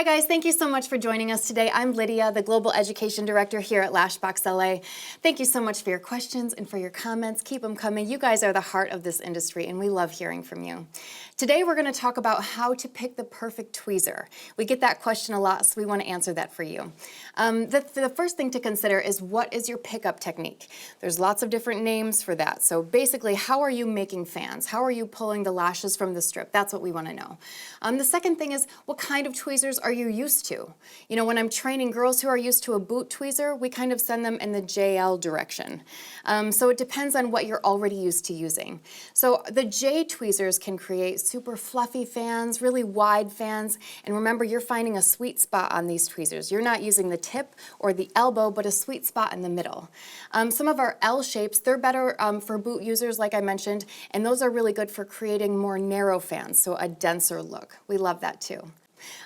Hi guys, thank you so much for joining us today. I'm Lydia, the Global Education Director here at LashBox LA. Thank you so much for your questions and for your comments. Keep them coming. You guys are the heart of this industry and we love hearing from you. Today we're going to talk about how to pick the perfect tweezer. We get that question a lot, so we want to answer that for you. The first thing to consider is, what is your pickup technique? There's lots of different names for that. So basically, how are you making fans? How are you pulling the lashes from the strip? That's what we want to know. The second thing is, what kind of tweezers are you used to? You know, when I'm training girls who are used to a boot tweezer, we kind of send them in the JL direction. So it depends on what you're already used to using. So the J tweezers can create super fluffy fans, really wide fans, and remember, you're finding a sweet spot on these tweezers. You're not using the tip or the elbow, but a sweet spot in the middle. Some of our L shapes, they're better for boot users, like I mentioned, and those are really good for creating more narrow fans, so a denser look. We love that too.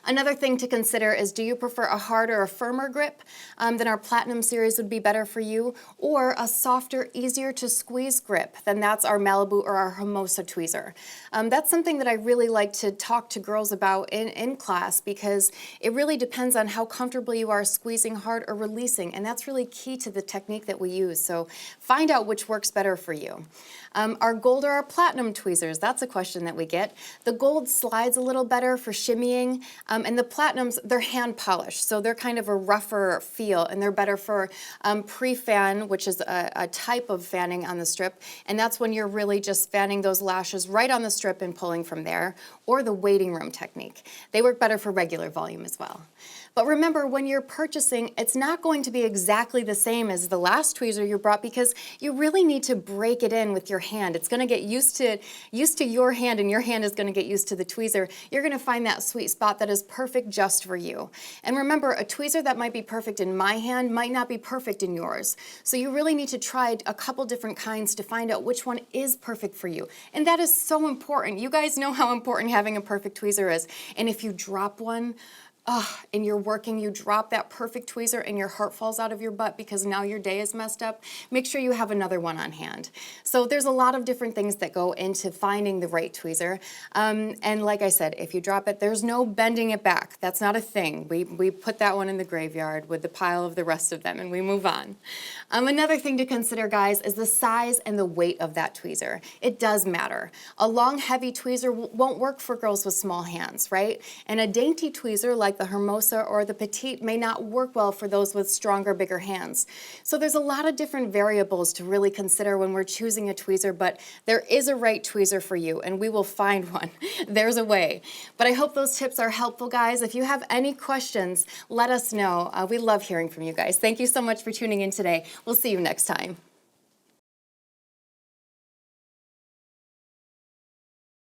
Another thing to consider is, do you prefer a harder or firmer grip? Then our Platinum series would be better for you, or a softer, easier to squeeze grip. Then that's our Malibu or our Hermosa tweezer. That's something that I really like to talk to girls about in class, because it really depends on how comfortable you are squeezing hard or releasing, and that's really key to the technique that we use. So find out which works better for you. Our gold or our platinum tweezers, that's a question that we get. The gold slides a little better for shimmying, and the platinums, they're hand polished, so they're kind of a rougher feel, and they're better for pre-fan, which is a type of fanning on the strip, and that's when you're really just fanning those lashes right on the strip and pulling from there, or the waiting room technique. They work better for regular volume as well. But remember, when you're purchasing, it's not going to be exactly the same as the last tweezer you brought, because you really need to break it in with your hand. It's going to get used to your hand, and your hand is going to get used to the tweezer. You're going to find that sweet spot that is perfect just for you. And remember, a tweezer that might be perfect in my hand might not be perfect in yours. So you really need to try a couple different kinds to find out which one is perfect for you. And that is so important. You guys know how important having a perfect tweezer is. And if you drop one, and you're working, you drop that perfect tweezer and your heart falls out of your butt because now your day is messed up, make sure you have another one on hand. So there's a lot of different things that go into finding the right tweezer. And like I said, if you drop it, there's no bending it back. That's not a thing. We put that one in the graveyard with the pile of the rest of them and we move on. Another thing to consider, guys, is the size and the weight of that tweezer. It does matter. A long, heavy tweezer won't work for girls with small hands, right? And a dainty tweezer like the Hermosa or the Petite may not work well for those with stronger, bigger hands. So there's a lot of different variables to really consider when we're choosing a tweezer, but there is a right tweezer for you, and we will find one. There's a way. But I hope those tips are helpful, guys. If you have any questions, let us know. We love hearing from you guys. Thank you so much for tuning in today. We'll see you next time.